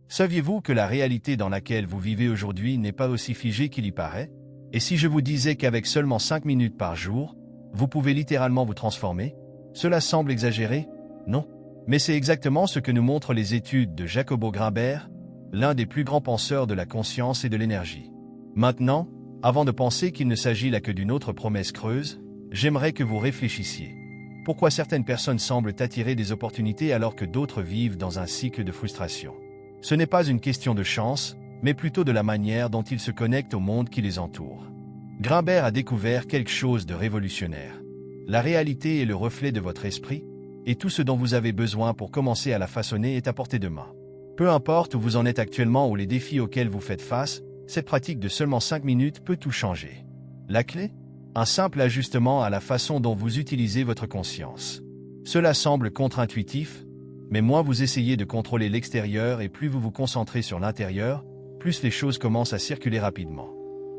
Saviez-vous que la réalité dans laquelle vous vivez aujourd'hui n'est pas aussi figée qu'il y paraît? Et si je vous disais qu'avec seulement 5 minutes par jour, vous pouvez littéralement vous transformer? Cela semble exagéré? Non. Mais c'est exactement ce que nous montrent les études de Jacobo Grinberg, l'un des plus grands penseurs de la conscience et de l'énergie. Maintenant, avant de penser qu'il ne s'agit là que d'une autre promesse creuse, j'aimerais que vous réfléchissiez. Pourquoi certaines personnes semblent attirer des opportunités alors que d'autres vivent dans un cycle de frustration? Ce n'est pas une question de chance, mais plutôt de la manière dont ils se connectent au monde qui les entoure. Grinberg a découvert quelque chose de révolutionnaire. La réalité est le reflet de votre esprit, et tout ce dont vous avez besoin pour commencer à la façonner est à portée de main. Peu importe où vous en êtes actuellement ou les défis auxquels vous faites face, cette pratique de seulement 5 minutes peut tout changer. La clé? Un simple ajustement à la façon dont vous utilisez votre conscience. Cela semble contre-intuitif, mais moins vous essayez de contrôler l'extérieur et plus vous vous concentrez sur l'intérieur, plus les choses commencent à circuler rapidement.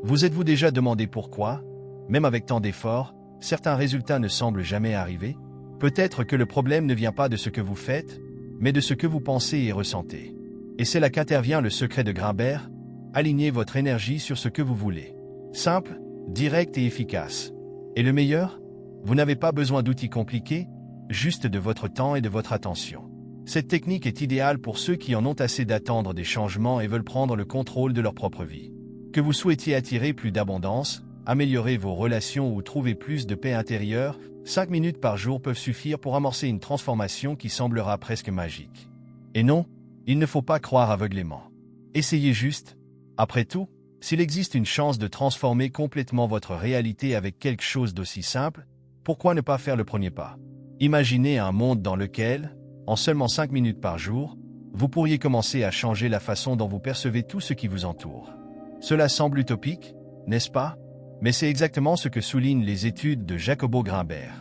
Vous êtes-vous déjà demandé pourquoi, même avec tant d'efforts, certains résultats ne semblent jamais arriver? Peut-être que le problème ne vient pas de ce que vous faites, mais de ce que vous pensez et ressentez. Et c'est là qu'intervient le secret de Grinberg: alignez votre énergie sur ce que vous voulez. Simple, direct et efficace. Et le meilleur? Vous n'avez pas besoin d'outils compliqués, juste de votre temps et de votre attention. Cette technique est idéale pour ceux qui en ont assez d'attendre des changements et veulent prendre le contrôle de leur propre vie. Que vous souhaitiez attirer plus d'abondance, améliorer vos relations ou trouver plus de paix intérieure, 5 minutes par jour peuvent suffire pour amorcer une transformation qui semblera presque magique. Et non, il ne faut pas croire aveuglément. Essayez juste. Après tout, s'il existe une chance de transformer complètement votre réalité avec quelque chose d'aussi simple, pourquoi ne pas faire le premier pas? Imaginez un monde dans lequel, en seulement 5 minutes par jour, vous pourriez commencer à changer la façon dont vous percevez tout ce qui vous entoure. Cela semble utopique, n'est-ce pas? Mais c'est exactement ce que soulignent les études de Jacobo Grinberg.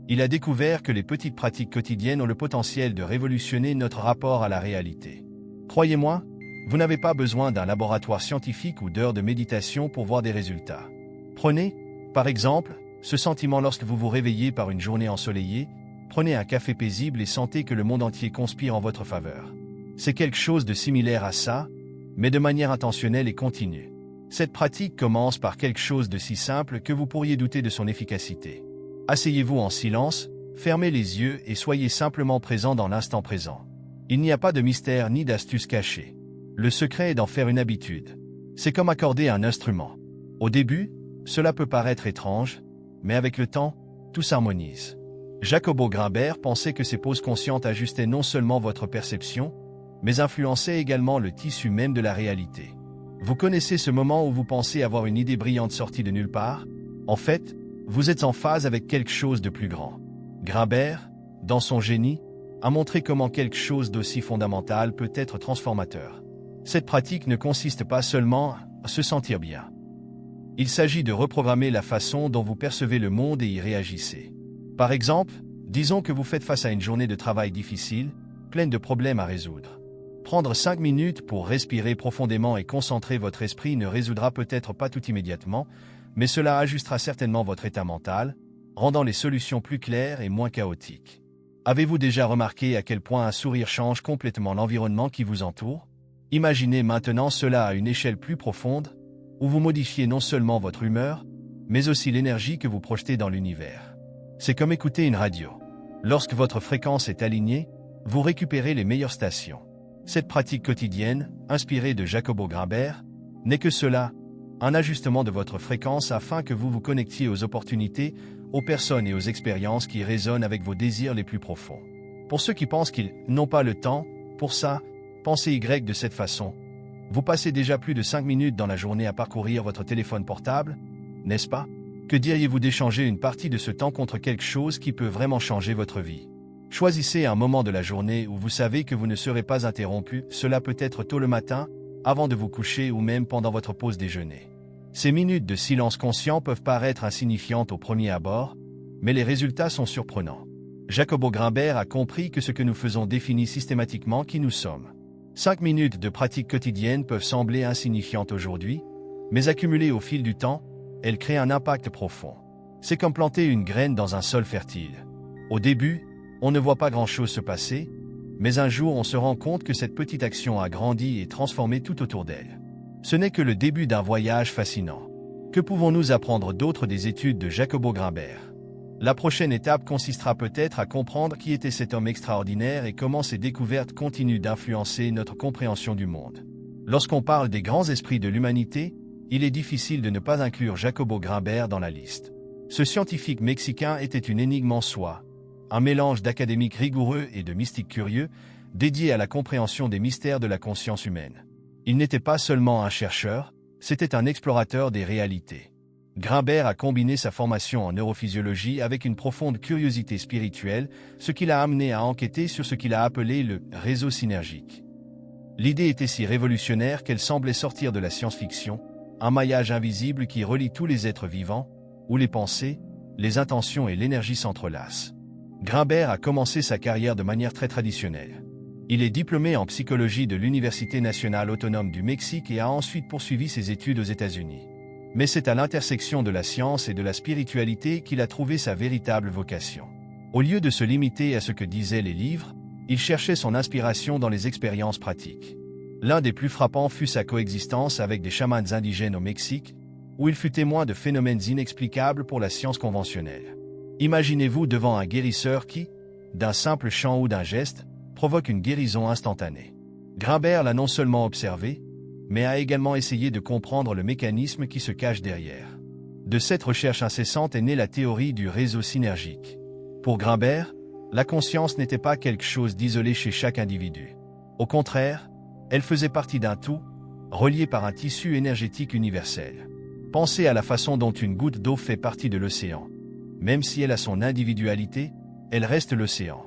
Il a découvert que les petites pratiques quotidiennes ont le potentiel de révolutionner notre rapport à la réalité. Croyez-moi, vous n'avez pas besoin d'un laboratoire scientifique ou d'heures de méditation pour voir des résultats. Prenez, par exemple, ce sentiment lorsque vous vous réveillez par une journée ensoleillée, prenez un café paisible et sentez que le monde entier conspire en votre faveur. C'est quelque chose de similaire à ça, mais de manière intentionnelle et continue. Cette pratique commence par quelque chose de si simple que vous pourriez douter de son efficacité. Asseyez-vous en silence, fermez les yeux et soyez simplement présent dans l'instant présent. Il n'y a pas de mystère ni d'astuce cachée. Le secret est d'en faire une habitude. C'est comme accorder un instrument. Au début, cela peut paraître étrange, mais avec le temps, tout s'harmonise. Jacobo Grinberg pensait que ces pauses conscientes ajustaient non seulement votre perception, mais influençaient également le tissu même de la réalité. Vous connaissez ce moment où vous pensez avoir une idée brillante sortie de nulle part? En fait, vous êtes en phase avec quelque chose de plus grand. Grinberg, dans son génie, a montré comment quelque chose d'aussi fondamental peut être transformateur. Cette pratique ne consiste pas seulement à se sentir bien. Il s'agit de reprogrammer la façon dont vous percevez le monde et y réagissez. Par exemple, disons que vous faites face à une journée de travail difficile, pleine de problèmes à résoudre. Prendre 5 minutes pour respirer profondément et concentrer votre esprit ne résoudra peut-être pas tout immédiatement, mais cela ajustera certainement votre état mental, rendant les solutions plus claires et moins chaotiques. Avez-vous déjà remarqué à quel point un sourire change complètement l'environnement qui vous entoure? Imaginez maintenant cela à une échelle plus profonde, où vous modifiez non seulement votre humeur, mais aussi l'énergie que vous projetez dans l'univers. C'est comme écouter une radio. Lorsque votre fréquence est alignée, vous récupérez les meilleures stations. Cette pratique quotidienne, inspirée de Jacobo Grinberg, n'est que cela, un ajustement de votre fréquence afin que vous vous connectiez aux opportunités, aux personnes et aux expériences qui résonnent avec vos désirs les plus profonds. Pour ceux qui pensent qu'ils n'ont pas le temps, pour ça, pensez Y de cette façon. Vous passez déjà plus de 5 minutes dans la journée à parcourir votre téléphone portable, n'est-ce pas? Que diriez-vous d'échanger une partie de ce temps contre quelque chose qui peut vraiment changer votre vie? Choisissez un moment de la journée où vous savez que vous ne serez pas interrompu, cela peut être tôt le matin, avant de vous coucher ou même pendant votre pause déjeuner. Ces minutes de silence conscient peuvent paraître insignifiantes au premier abord, mais les résultats sont surprenants. Jacobo Grinberg a compris que ce que nous faisons définit systématiquement qui nous sommes. 5 minutes de pratique quotidienne peuvent sembler insignifiantes aujourd'hui, mais accumulées au fil du temps, elles créent un impact profond. C'est comme planter une graine dans un sol fertile. Au début, on ne voit pas grand-chose se passer, Mais un jour, on se rend compte que cette petite action a grandi et transformé tout autour d'elle. Ce n'est que le début d'un voyage fascinant. Que pouvons-nous apprendre d'autre des études de Jacobo Grinberg? La prochaine étape consistera peut-être à comprendre qui était cet homme extraordinaire et comment ses découvertes continuent d'influencer notre compréhension du monde. Lorsqu'on parle des grands esprits de l'humanité, il est difficile de ne pas inclure Jacobo Grinberg dans la liste. Ce scientifique mexicain était une énigme en soi, un mélange d'académiques rigoureux et de mystiques curieux, dédié à la compréhension des mystères de la conscience humaine. Il n'était pas seulement un chercheur, c'était un explorateur des réalités. Grinberg a combiné sa formation en neurophysiologie avec une profonde curiosité spirituelle, ce qui l'a amené à enquêter sur ce qu'il a appelé le réseau synergique. L'idée était si révolutionnaire qu'elle semblait sortir de la science-fiction, un maillage invisible qui relie tous les êtres vivants, où les pensées, les intentions et l'énergie s'entrelacent. Grinberg a commencé sa carrière de manière très traditionnelle. Il est diplômé en psychologie de l'Université nationale autonome du Mexique et a ensuite poursuivi ses études aux États-Unis. Mais c'est à l'intersection de la science et de la spiritualité qu'il a trouvé sa véritable vocation. Au lieu de se limiter à ce que disaient les livres, il cherchait son inspiration dans les expériences pratiques. L'un des plus frappants fut sa coexistence avec des chamans indigènes au Mexique, où il fut témoin de phénomènes inexplicables pour la science conventionnelle. Imaginez-vous devant un guérisseur qui, d'un simple chant ou d'un geste, provoque une guérison instantanée. Grinberg l'a non seulement observé, mais a également essayé de comprendre le mécanisme qui se cache derrière. De cette recherche incessante est née la théorie du réseau synergique. Pour Grinberg, la conscience n'était pas quelque chose d'isolé chez chaque individu. Au contraire, elle faisait partie d'un tout, relié par un tissu énergétique universel. Pensez à la façon dont une goutte d'eau fait partie de l'océan. Même si elle a son individualité, elle reste l'océan.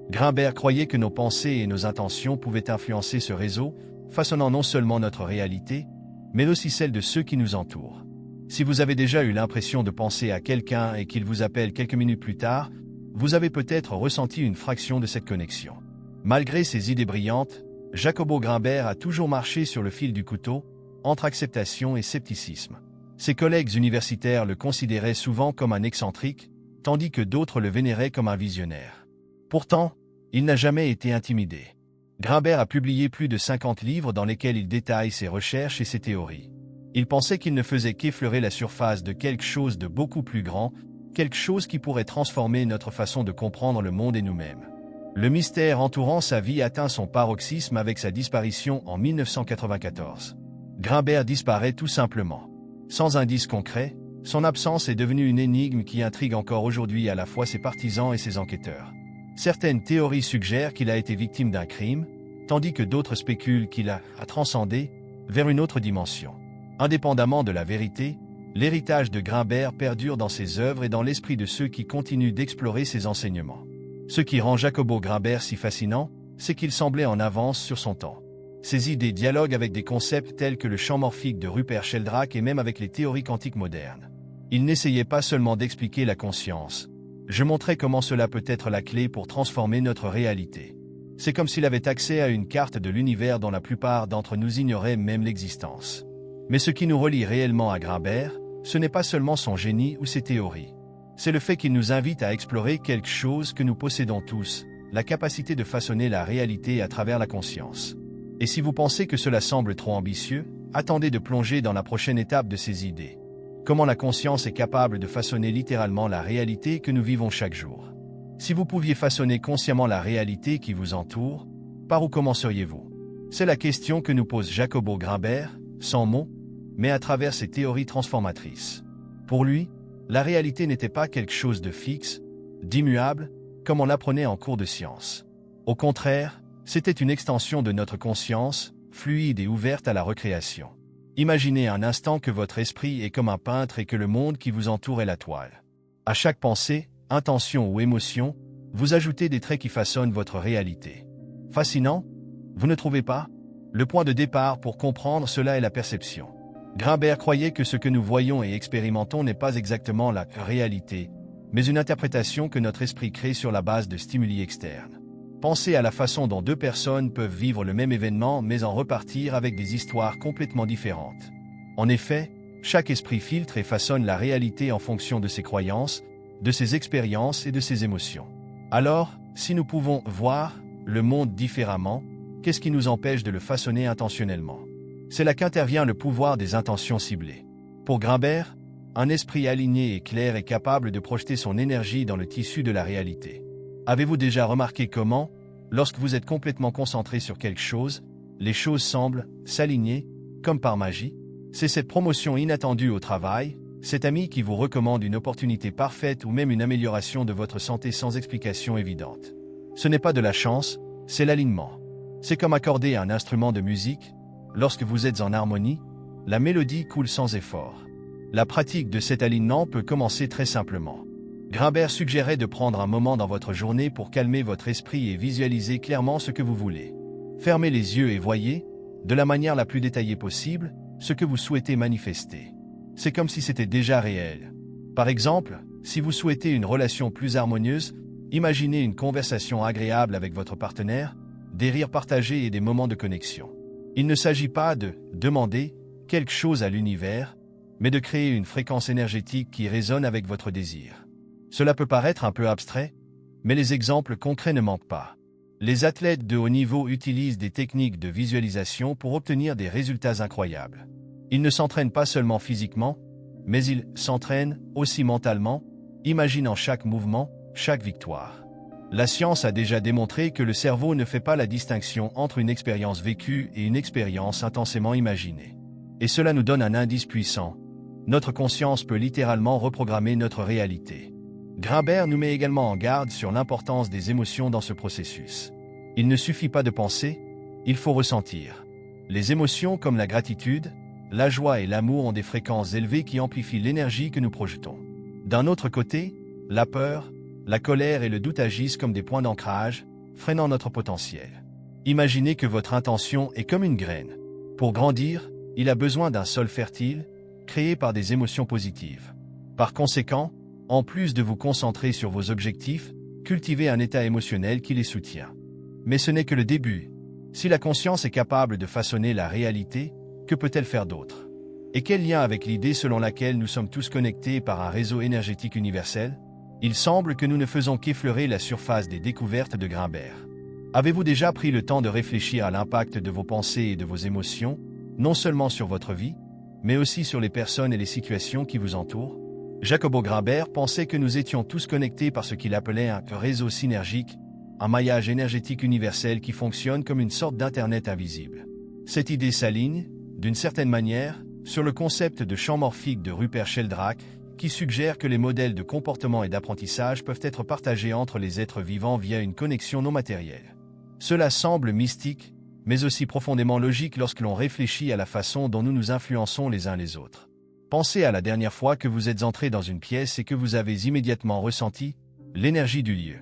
Grinberg croyait que nos pensées et nos intentions pouvaient influencer ce réseau, façonnant non seulement notre réalité, mais aussi celle de ceux qui nous entourent. Si vous avez déjà eu l'impression de penser à quelqu'un et qu'il vous appelle quelques minutes plus tard, vous avez peut-être ressenti une fraction de cette connexion. Malgré ses idées brillantes, Jacobo Grinberg a toujours marché sur le fil du couteau, entre acceptation et scepticisme. Ses collègues universitaires le considéraient souvent comme un excentrique, tandis que d'autres le vénéraient comme un visionnaire. Pourtant, il n'a jamais été intimidé. Grinberg a publié plus de 50 livres dans lesquels il détaille ses recherches et ses théories. Il pensait qu'il ne faisait qu'effleurer la surface de quelque chose de beaucoup plus grand, quelque chose qui pourrait transformer notre façon de comprendre le monde et nous-mêmes. Le mystère entourant sa vie atteint son paroxysme avec sa disparition en 1994. Grinberg disparaît tout simplement. Sans indice concret, son absence est devenue une énigme qui intrigue encore aujourd'hui à la fois ses partisans et ses enquêteurs. Certaines théories suggèrent qu'il a été victime d'un crime, tandis que d'autres spéculent qu'il a transcendé vers une autre dimension. Indépendamment de la vérité, l'héritage de Grinberg perdure dans ses œuvres et dans l'esprit de ceux qui continuent d'explorer ses enseignements. Ce qui rend Jacobo Grinberg si fascinant, c'est qu'il semblait en avance sur son temps. Ses idées dialoguent avec des concepts tels que le champ morphique de Rupert Sheldrake et même avec les théories quantiques modernes. Il n'essayait pas seulement d'expliquer la conscience. Je montrais comment cela peut être la clé pour transformer notre réalité. C'est comme s'il avait accès à une carte de l'univers dont la plupart d'entre nous ignoraient même l'existence. Mais ce qui nous relie réellement à Grinberg, ce n'est pas seulement son génie ou ses théories. C'est le fait qu'il nous invite à explorer quelque chose que nous possédons tous, la capacité de façonner la réalité à travers la conscience. Et si vous pensez que cela semble trop ambitieux, attendez de plonger dans la prochaine étape de ces idées. Comment la conscience est capable de façonner littéralement la réalité que nous vivons chaque jour. Si vous pouviez façonner consciemment la réalité qui vous entoure, par où commenceriez-vous? C'est la question que nous pose Jacobo Grinberg, sans mots, mais à travers ses théories transformatrices. Pour lui, la réalité n'était pas quelque chose de fixe, d'immuable, comme on l'apprenait en cours de science. Au contraire, c'était une extension de notre conscience, fluide et ouverte à la recréation. Imaginez un instant que votre esprit est comme un peintre et que le monde qui vous entoure est la toile. À chaque pensée, intention ou émotion, vous ajoutez des traits qui façonnent votre réalité. Fascinant, vous ne trouvez pas? Le point de départ pour comprendre cela est la perception. Grinberg croyait que ce que nous voyons et expérimentons n'est pas exactement la réalité, mais une interprétation que notre esprit crée sur la base de stimuli externes. Pensez à la façon dont deux personnes peuvent vivre le même événement mais en repartir avec des histoires complètement différentes. En effet, chaque esprit filtre et façonne la réalité en fonction de ses croyances, de ses expériences et de ses émotions. Alors, si nous pouvons voir, le monde différemment, qu'est-ce qui nous empêche de le façonner intentionnellement? C'est là qu'intervient le pouvoir des intentions ciblées. Pour Grimbert, un esprit aligné et clair est capable de projeter son énergie dans le tissu de la réalité. Avez-vous déjà remarqué comment, lorsque vous êtes complètement concentré sur quelque chose, les choses semblent s'aligner, comme par magie? C'est cette promotion inattendue au travail, cet ami qui vous recommande une opportunité parfaite ou même une amélioration de votre santé sans explication évidente. Ce n'est pas de la chance, c'est l'alignement. C'est comme accorder un instrument de musique. Lorsque vous êtes en harmonie, la mélodie coule sans effort. La pratique de cet alignement peut commencer très simplement. Grimbert suggérait de prendre un moment dans votre journée pour calmer votre esprit et visualiser clairement ce que vous voulez. Fermez les yeux et voyez, de la manière la plus détaillée possible, ce que vous souhaitez manifester. C'est comme si c'était déjà réel. Par exemple, si vous souhaitez une relation plus harmonieuse, imaginez une conversation agréable avec votre partenaire, des rires partagés et des moments de connexion. Il ne s'agit pas de demander quelque chose à l'univers, mais de créer une fréquence énergétique qui résonne avec votre désir. Cela peut paraître un peu abstrait, mais les exemples concrets ne manquent pas. Les athlètes de haut niveau utilisent des techniques de visualisation pour obtenir des résultats incroyables. Ils ne s'entraînent pas seulement physiquement, mais ils s'entraînent aussi mentalement, imaginant chaque mouvement, chaque victoire. La science a déjà démontré que le cerveau ne fait pas la distinction entre une expérience vécue et une expérience intensément imaginée. Et cela nous donne un indice puissant. Notre conscience peut littéralement reprogrammer notre réalité. Grimbert nous met également en garde sur l'importance des émotions dans ce processus. Il ne suffit pas de penser, il faut ressentir. Les émotions comme la gratitude, la joie et l'amour ont des fréquences élevées qui amplifient l'énergie que nous projetons. D'un autre côté, la peur, la colère et le doute agissent comme des points d'ancrage, freinant notre potentiel. Imaginez que votre intention est comme une graine. Pour grandir, il a besoin d'un sol fertile, créé par des émotions positives. Par conséquent, en plus de vous concentrer sur vos objectifs, cultivez un état émotionnel qui les soutient. Mais ce n'est que le début. Si la conscience est capable de façonner la réalité, que peut-elle faire d'autre? Et quel lien avec l'idée selon laquelle nous sommes tous connectés par un réseau énergétique universel? Il semble que nous ne faisons qu'effleurer la surface des découvertes de Grimbert. Avez-vous déjà pris le temps de réfléchir à l'impact de vos pensées et de vos émotions, non seulement sur votre vie, mais aussi sur les personnes et les situations qui vous entourent? Jacobo Grimbert pensait que nous étions tous connectés par ce qu'il appelait un réseau synergique, un maillage énergétique universel qui fonctionne comme une sorte d'Internet invisible. Cette idée s'aligne, d'une certaine manière, sur le concept de champ morphique de Rupert Sheldrake, qui suggère que les modèles de comportement et d'apprentissage peuvent être partagés entre les êtres vivants via une connexion non matérielle. Cela semble mystique, mais aussi profondément logique lorsque l'on réfléchit à la façon dont nous nous influençons les uns les autres. Pensez à la dernière fois que vous êtes entré dans une pièce et que vous avez immédiatement ressenti l'énergie du lieu.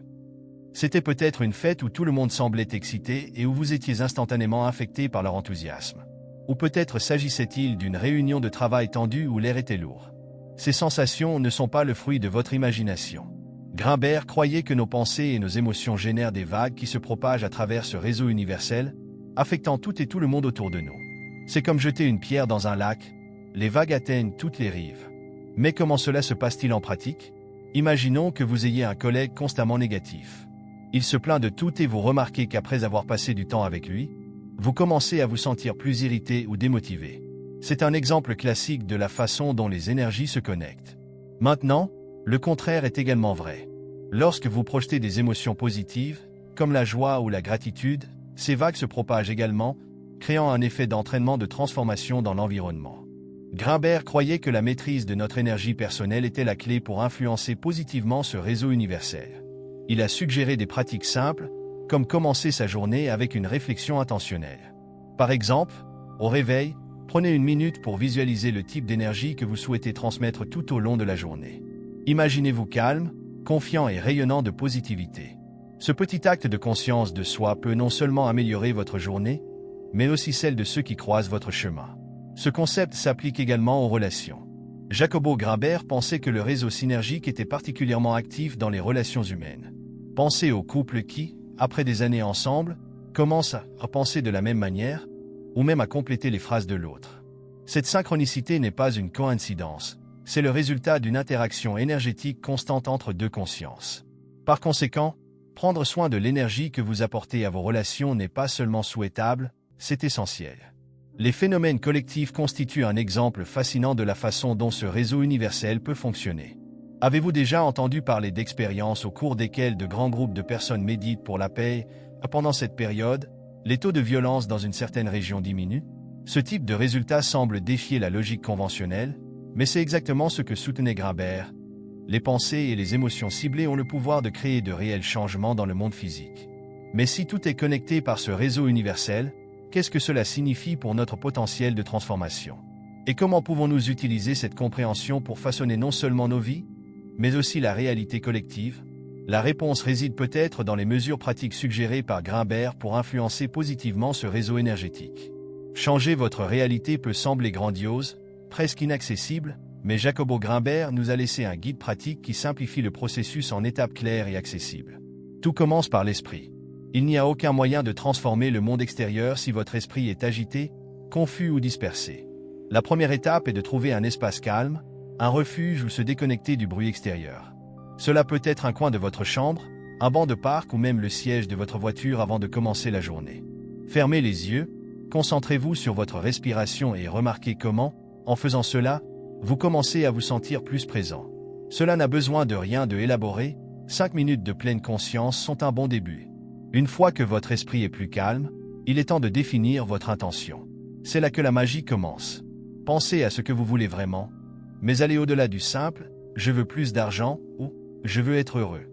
C'était peut-être une fête où tout le monde semblait excité et où vous étiez instantanément affecté par leur enthousiasme. Ou peut-être s'agissait-il d'une réunion de travail tendue où l'air était lourd. Ces sensations ne sont pas le fruit de votre imagination. Grimbert croyait que nos pensées et nos émotions génèrent des vagues qui se propagent à travers ce réseau universel, affectant tout et tout le monde autour de nous. C'est comme jeter une pierre dans un lac, les vagues atteignent toutes les rives. Mais comment cela se passe-t-il en pratique? Imaginons que vous ayez un collègue constamment négatif. Il se plaint de tout et vous remarquez qu'après avoir passé du temps avec lui, vous commencez à vous sentir plus irrité ou démotivé. C'est un exemple classique de la façon dont les énergies se connectent. Maintenant, le contraire est également vrai. Lorsque vous projetez des émotions positives, comme la joie ou la gratitude, ces vagues se propagent également, créant un effet d'entraînement de transformation dans l'environnement. Grimbert croyait que la maîtrise de notre énergie personnelle était la clé pour influencer positivement ce réseau universel. Il a suggéré des pratiques simples, comme commencer sa journée avec une réflexion intentionnelle. Par exemple, au réveil, prenez une minute pour visualiser le type d'énergie que vous souhaitez transmettre tout au long de la journée. Imaginez-vous calme, confiant et rayonnant de positivité. Ce petit acte de conscience de soi peut non seulement améliorer votre journée, mais aussi celle de ceux qui croisent votre chemin. Ce concept s'applique également aux relations. Jacobo Grimbert pensait que le réseau synergique était particulièrement actif dans les relations humaines. Pensez aux couples qui, après des années ensemble, commencent à penser de la même manière, ou même à compléter les phrases de l'autre. Cette synchronicité n'est pas une coïncidence, c'est le résultat d'une interaction énergétique constante entre deux consciences. Par conséquent, Prendre soin de l'énergie que vous apportez à vos relations n'est pas seulement souhaitable, c'est essentiel. Les phénomènes collectifs constituent un exemple fascinant de la façon dont ce réseau universel peut fonctionner. Avez-vous déjà entendu parler d'expériences au cours desquelles de grands groupes de personnes méditent pour la paix? Pendant cette période, les taux de violence dans une certaine région diminuent? Ce type de résultat semble défier la logique conventionnelle, mais c'est exactement ce que soutenait Grimbert. Les pensées et les émotions ciblées ont le pouvoir de créer de réels changements dans le monde physique. Mais si tout est connecté par ce réseau universel, qu'est-ce que cela signifie pour notre potentiel de transformation? Et comment pouvons-nous utiliser cette compréhension pour façonner non seulement nos vies, mais aussi la réalité collective? La réponse réside peut-être dans les mesures pratiques suggérées par Grimbert pour influencer positivement ce réseau énergétique. Changer votre réalité peut sembler grandiose, presque inaccessible, mais Jacobo Grimbert nous a laissé un guide pratique qui simplifie le processus en étapes claires et accessibles. Tout commence par l'esprit. Il n'y a aucun moyen de transformer le monde extérieur si votre esprit est agité, confus ou dispersé. La première étape est de trouver un espace calme, un refuge où se déconnecter du bruit extérieur. Cela peut être un coin de votre chambre, un banc de parc ou même le siège de votre voiture avant de commencer la journée. Fermez les yeux, concentrez-vous sur votre respiration et remarquez comment, en faisant cela, vous commencez à vous sentir plus présent. Cela n'a besoin de rien de élaboré, 5 minutes de pleine conscience sont un bon début. Une fois que votre esprit est plus calme, il est temps de définir votre intention. C'est là que la magie commence. Pensez à ce que vous voulez vraiment, mais allez au-delà du simple « je veux plus d'argent » ou « je veux être heureux ».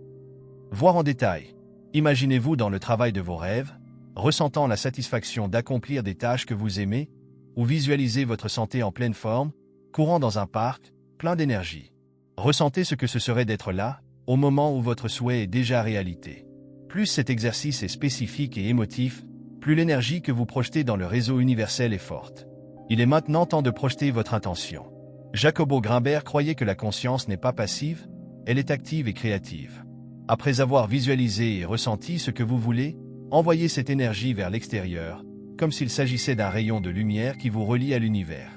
Voir en détail. Imaginez-vous dans le travail de vos rêves, ressentant la satisfaction d'accomplir des tâches que vous aimez, ou visualisez votre santé en pleine forme, courant dans un parc, plein d'énergie. Ressentez ce que ce serait d'être là, au moment où votre souhait est déjà réalité. Plus cet exercice est spécifique et émotif, plus l'énergie que vous projetez dans le réseau universel est forte. Il est maintenant temps de projeter votre intention. Jacobo Grimbert croyait que la conscience n'est pas passive, elle est active et créative. Après avoir visualisé et ressenti ce que vous voulez, envoyez cette énergie vers l'extérieur, comme s'il s'agissait d'un rayon de lumière qui vous relie à l'univers.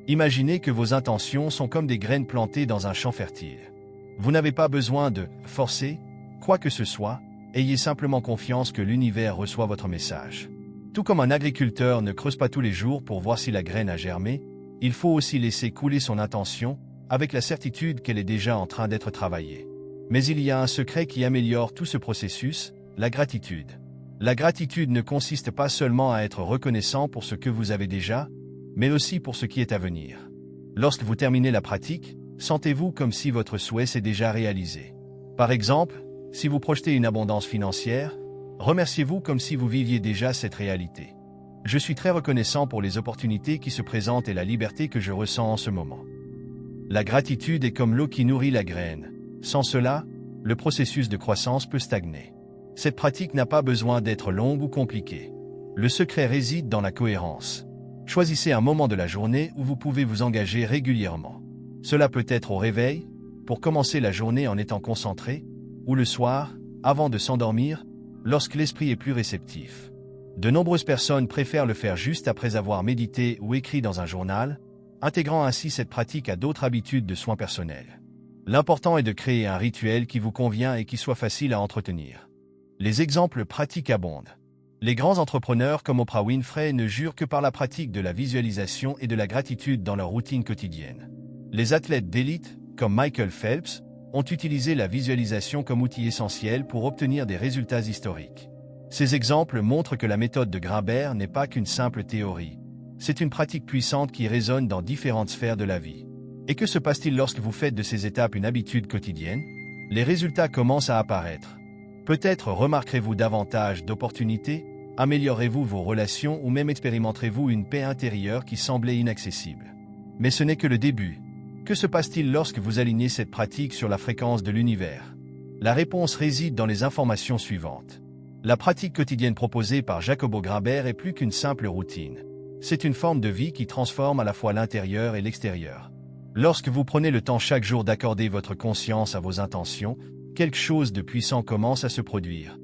Imaginez que vos intentions sont comme des graines plantées dans un champ fertile. Vous n'avez pas besoin de forcer quoi que ce soit, ayez simplement confiance que l'univers reçoit votre message. Tout comme un agriculteur ne creuse pas tous les jours pour voir si la graine a germé, il faut aussi laisser couler son intention, avec la certitude qu'elle est déjà en train d'être travaillée. Mais il y a un secret qui améliore tout ce processus, la gratitude. La gratitude ne consiste pas seulement à être reconnaissant pour ce que vous avez déjà, mais aussi pour ce qui est à venir. Lorsque vous terminez la pratique, sentez-vous comme si votre souhait s'est déjà réalisé. Par exemple, si vous projetez une abondance financière, remerciez-vous comme si vous viviez déjà cette réalité. Je suis très reconnaissant pour les opportunités qui se présentent et la liberté que je ressens en ce moment. La gratitude est comme l'eau qui nourrit la graine. Sans cela, le processus de croissance peut stagner. Cette pratique n'a pas besoin d'être longue ou compliquée. Le secret réside dans la cohérence. Choisissez un moment de la journée où vous pouvez vous engager régulièrement. Cela peut être au réveil, pour commencer la journée en étant concentré, ou le soir, avant de s'endormir, lorsque l'esprit est plus réceptif. De nombreuses personnes préfèrent le faire juste après avoir médité ou écrit dans un journal, intégrant ainsi cette pratique à d'autres habitudes de soins personnels. L'important est de créer un rituel qui vous convient et qui soit facile à entretenir. Les exemples pratiques abondent. Les grands entrepreneurs comme Oprah Winfrey ne jurent que par la pratique de la visualisation et de la gratitude dans leur routine quotidienne. Les athlètes d'élite, comme Michael Phelps, ont utilisé la visualisation comme outil essentiel pour obtenir des résultats historiques. Ces exemples montrent que la méthode de Grimbert n'est pas qu'une simple théorie. C'est une pratique puissante qui résonne dans différentes sphères de la vie. Et que se passe-t-il lorsque vous faites de ces étapes une habitude quotidienne? Les résultats commencent à apparaître. Peut-être remarquerez-vous davantage d'opportunités, améliorerez-vous vos relations ou même expérimenterez-vous une paix intérieure qui semblait inaccessible. Mais ce n'est que le début. Que se passe-t-il lorsque vous alignez cette pratique sur la fréquence de l'univers? La réponse réside dans les informations suivantes. La pratique quotidienne proposée par Jacobo Grimbert est plus qu'une simple routine. C'est une forme de vie qui transforme à la fois l'intérieur et l'extérieur. Lorsque vous prenez le temps chaque jour d'accorder votre conscience à vos intentions, quelque chose de puissant commence à se produire.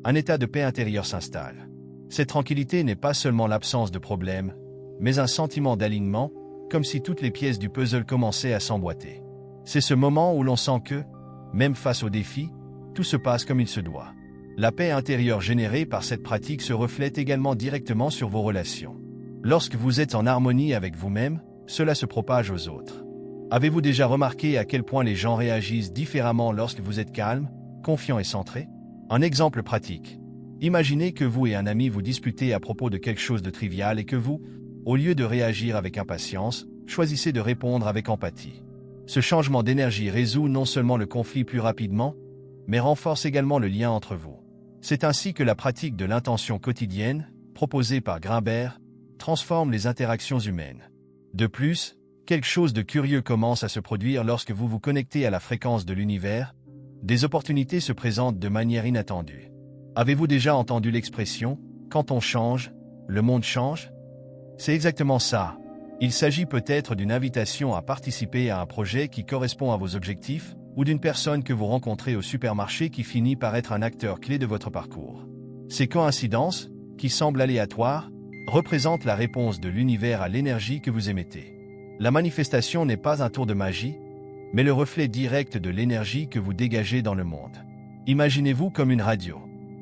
Un état de paix intérieure s'installe. Cette tranquillité n'est pas seulement l'absence de problèmes, mais un sentiment d'alignement, comme si toutes les pièces du puzzle commençaient à s'emboîter. C'est ce moment où l'on sent que, même face aux défis, tout se passe comme il se doit. La paix intérieure générée par cette pratique se reflète également directement sur vos relations. Lorsque vous êtes en harmonie avec vous-même, cela se propage aux autres. Avez-vous déjà remarqué à quel point les gens réagissent différemment lorsque vous êtes calme, confiant et centré? Un exemple pratique. Imaginez que vous et un ami vous disputez à propos de quelque chose de trivial et que vous, au lieu de réagir avec impatience, choisissez de répondre avec empathie. Ce changement d'énergie résout non seulement le conflit plus rapidement, mais renforce également le lien entre vous. C'est ainsi que la pratique de l'intention quotidienne, proposée par Grimbert, transforme les interactions humaines. De plus, quelque chose de curieux commence à se produire lorsque vous vous connectez à la fréquence de l'univers. Des opportunités se présentent de manière inattendue. Avez-vous déjà entendu l'expression « quand on change, le monde change » ? C'est exactement ça. Il s'agit peut-être d'une invitation à participer à un projet qui correspond à vos objectifs, ou d'une personne que vous rencontrez au supermarché qui finit par être un acteur clé de votre parcours. Ces coïncidences, qui semblent aléatoires, représentent la réponse de l'univers à l'énergie que vous émettez. La manifestation n'est pas un tour de magie, mais le reflet direct de l'énergie que vous dégagez dans le monde. Imaginez-vous comme une radio.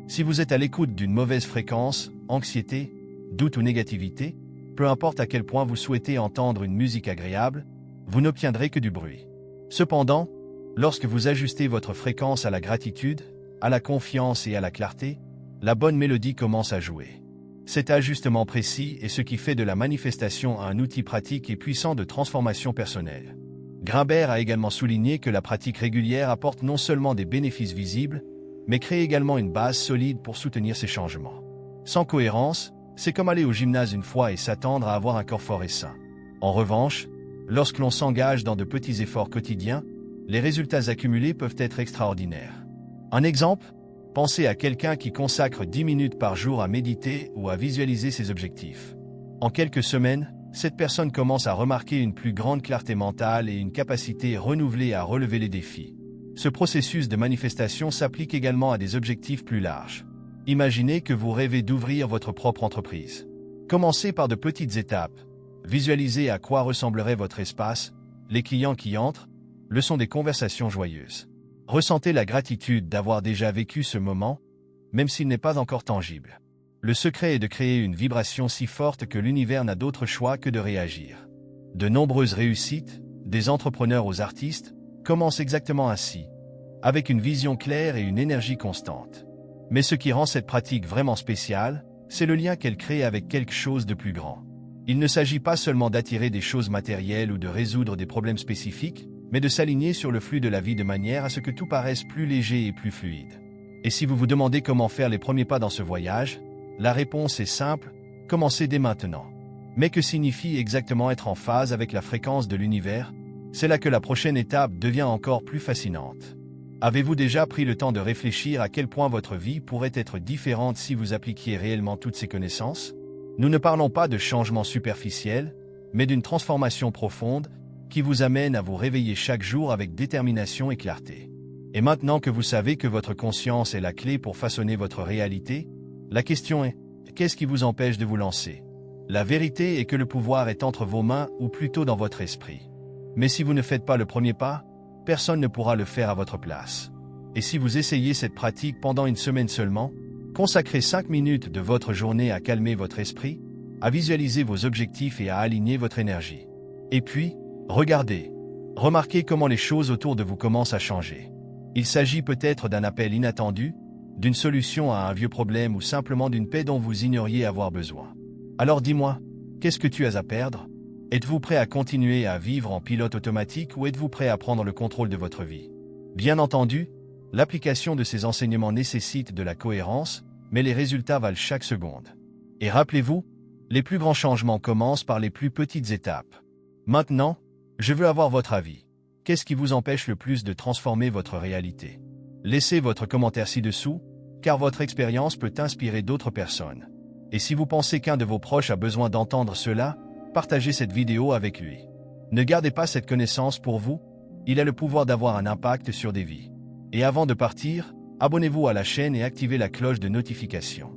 Si vous êtes à l'écoute d'une mauvaise fréquence, anxiété, doute ou négativité, peu importe à quel point vous souhaitez entendre une musique agréable, vous n'obtiendrez que du bruit. Cependant, lorsque vous ajustez votre fréquence à la gratitude, à la confiance et à la clarté, la bonne mélodie commence à jouer. Cet ajustement précis est ce qui fait de la manifestation un outil pratique et puissant de transformation personnelle. Grimbert a également souligné que la pratique régulière apporte non seulement des bénéfices visibles, mais crée également une base solide pour soutenir ces changements. Sans cohérence, c'est comme aller au gymnase une fois et s'attendre à avoir un corps fort et sain. En revanche, lorsque l'on s'engage dans de petits efforts quotidiens, les résultats accumulés peuvent être extraordinaires. Un exemple ? Pensez à quelqu'un qui consacre 10 minutes par jour à méditer ou à visualiser ses objectifs. En quelques semaines, cette personne commence à remarquer une plus grande clarté mentale et une capacité renouvelée à relever les défis. Ce processus de manifestation s'applique également à des objectifs plus larges. Imaginez que vous rêvez d'ouvrir votre propre entreprise. Commencez par de petites étapes. Visualisez à quoi ressemblerait votre espace, les clients qui entrent, le son des conversations joyeuses. Ressentez la gratitude d'avoir déjà vécu ce moment, même s'il n'est pas encore tangible. Le secret est de créer une vibration si forte que l'univers n'a d'autre choix que de réagir. De nombreuses réussites, des entrepreneurs aux artistes, commencent exactement ainsi, avec une vision claire et une énergie constante. Mais ce qui rend cette pratique vraiment spéciale, c'est le lien qu'elle crée avec quelque chose de plus grand. Il ne s'agit pas seulement d'attirer des choses matérielles ou de résoudre des problèmes spécifiques, mais de s'aligner sur le flux de la vie de manière à ce que tout paraisse plus léger et plus fluide. Et si vous vous demandez comment faire les premiers pas dans ce voyage, la réponse est simple, commencez dès maintenant. Mais que signifie exactement être en phase avec la fréquence de l'univers? C'est là que la prochaine étape devient encore plus fascinante. Avez-vous déjà pris le temps de réfléchir à quel point votre vie pourrait être différente si vous appliquiez réellement toutes ces connaissances? Nous ne parlons pas de changements superficiels, mais d'une transformation profonde qui vous amène à vous réveiller chaque jour avec détermination et clarté. Et maintenant que vous savez que votre conscience est la clé pour façonner votre réalité, la question est, qu'est-ce qui vous empêche de vous lancer? La vérité est que le pouvoir est entre vos mains ou plutôt dans votre esprit. Mais si vous ne faites pas le premier pas, personne ne pourra le faire à votre place. Et si vous essayez cette pratique pendant une semaine seulement, consacrez 5 minutes de votre journée à calmer votre esprit, à visualiser vos objectifs et à aligner votre énergie. Et puis, regardez, remarquez comment les choses autour de vous commencent à changer. Il s'agit peut-être d'un appel inattendu, d'une solution à un vieux problème ou simplement d'une paix dont vous ignoriez avoir besoin. Alors dis-moi, qu'est-ce que tu as à perdre? Êtes-vous prêt à continuer à vivre en pilote automatique ou êtes-vous prêt à prendre le contrôle de votre vie? Bien entendu, l'application de ces enseignements nécessite de la cohérence, mais les résultats valent chaque seconde. Et rappelez-vous, les plus grands changements commencent par les plus petites étapes. Maintenant, je veux avoir votre avis. Qu'est-ce qui vous empêche le plus de transformer votre réalité? Laissez votre commentaire ci-dessous, car votre expérience peut inspirer d'autres personnes. Et si vous pensez qu'un de vos proches a besoin d'entendre cela, partagez cette vidéo avec lui. Ne gardez pas cette connaissance pour vous, il a le pouvoir d'avoir un impact sur des vies. Et avant de partir, abonnez-vous à la chaîne et activez la cloche de notification.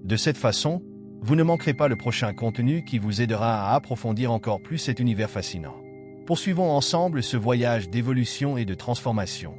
De cette façon, vous ne manquerez pas le prochain contenu qui vous aidera à approfondir encore plus cet univers fascinant. Poursuivons ensemble ce voyage d'évolution et de transformation.